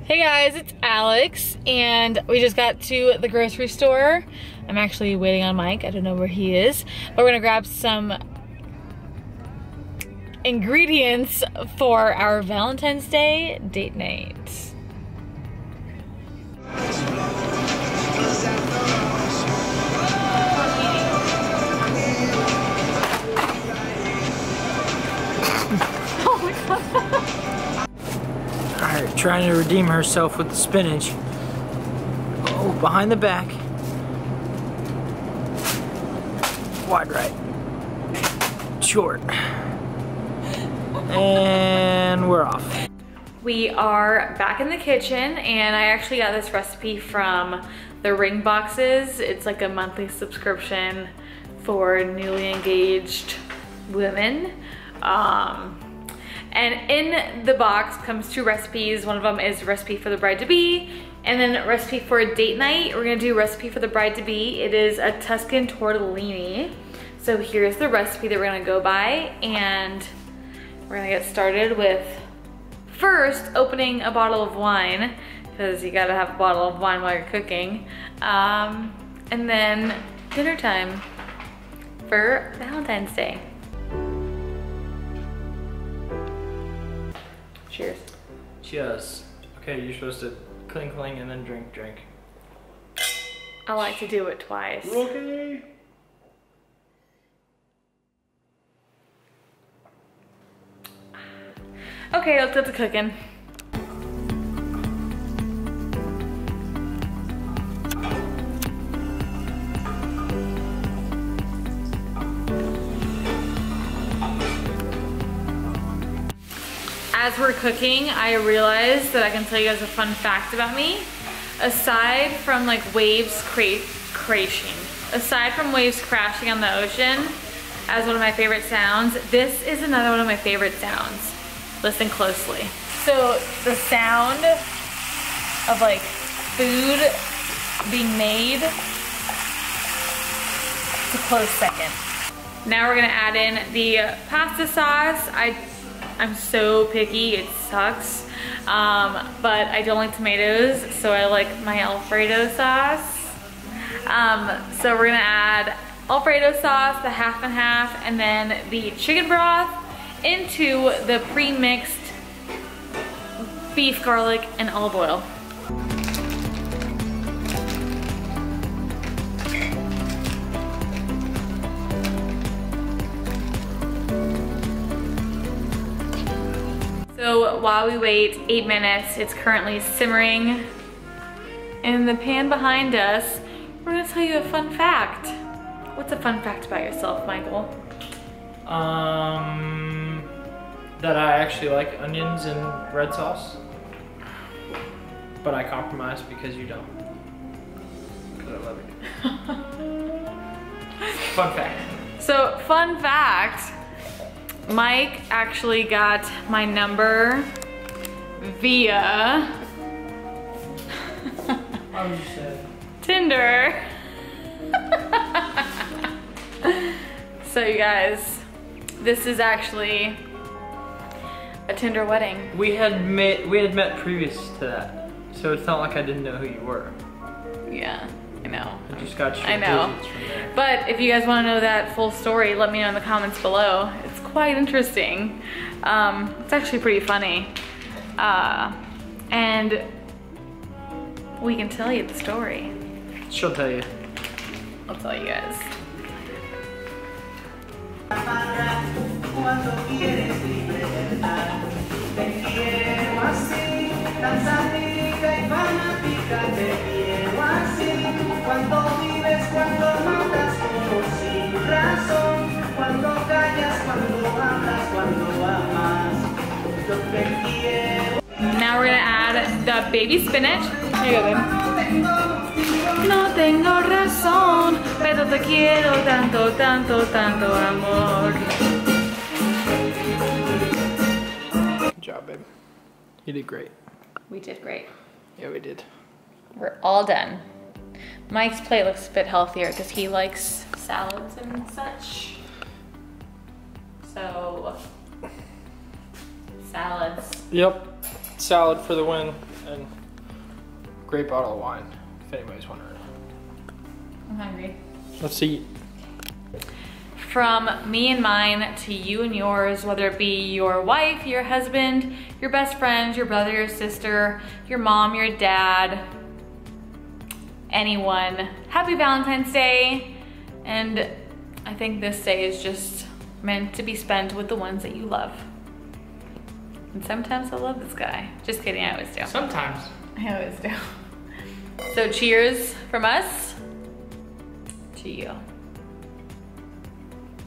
Hey guys, it's Alex, and we just got to the grocery store. I'm actually waiting on Mike. I don't know where he is, but we're gonna grab some ingredients for our Valentine's Day date night. Oh my god. Alright, trying to redeem herself with the spinach. Oh, behind the back. Wide right. Short. And we're off. We are back in the kitchen, and I actually got this recipe from the Ring Boxes. It's like a monthly subscription for newly engaged women. And in the box comes 2 recipes. One of them is a recipe for the bride-to-be, and then a recipe for a date night. We're gonna do a recipe for the bride-to-be. It is a Tuscan Tortellini. So here's the recipe that we're gonna go by, and we're gonna get started with first opening a bottle of wine, because you gotta have a bottle of wine while you're cooking. And then dinner time for Valentine's Day. Cheers. Cheers. Okay, you're supposed to cling cling and then drink. I like to do it twice. Okay. Okay, let's get to cooking. As we're cooking, I realized that I can tell you guys a fun fact about me. Aside from like waves crashing on the ocean as one of my favorite sounds, this is another one of my favorite sounds. Listen closely. So the sound of like food being made, it's a close second. Now we're gonna add in the pasta sauce. I'm so picky, it sucks. But I don't like tomatoes, so I like my Alfredo sauce. So we're gonna add Alfredo sauce, the half and half, and then the chicken broth into the pre-mixed beef, garlic, and olive oil. So while we wait 8 minutes, it's currently simmering in the pan behind us. We're gonna tell you a fun fact. What's a fun fact about yourself, Michael? That I actually like onions and red sauce. But I compromise because you don't. Because I love you. Fun fact. So, fun fact. Mike actually got my number via Tinder. So you guys, this is actually a Tinder wedding. We had met previous to that, so it's not like I didn't know who you were. Yeah, I know. I just got your digits from there. But if you guys want to know that full story, let me know in the comments below. It's quite interesting. It's actually pretty funny. And we can tell you the story. She'll tell you. I'll tell you guys. Now we're gonna add the baby spinach. Here you go, babe. No tengo razón, pero te quiero tanto, tanto, tanto amor. Good job, babe. You did great. We did great. Yeah, we did. We're all done. Mike's plate looks a bit healthier because he likes salads and such. So, salads. Yep, salad for the win. And great bottle of wine, if anybody's wondering. I'm hungry. Let's eat. From me and mine to you and yours, whether it be your wife, your husband, your best friend, your brother, your sister, your mom, your dad, anyone. Happy Valentine's Day. And I think this day is just meant to be spent with the ones that you love. And sometimes I love this guy. Just kidding, I always do. Sometimes. I always do. So cheers from us to you.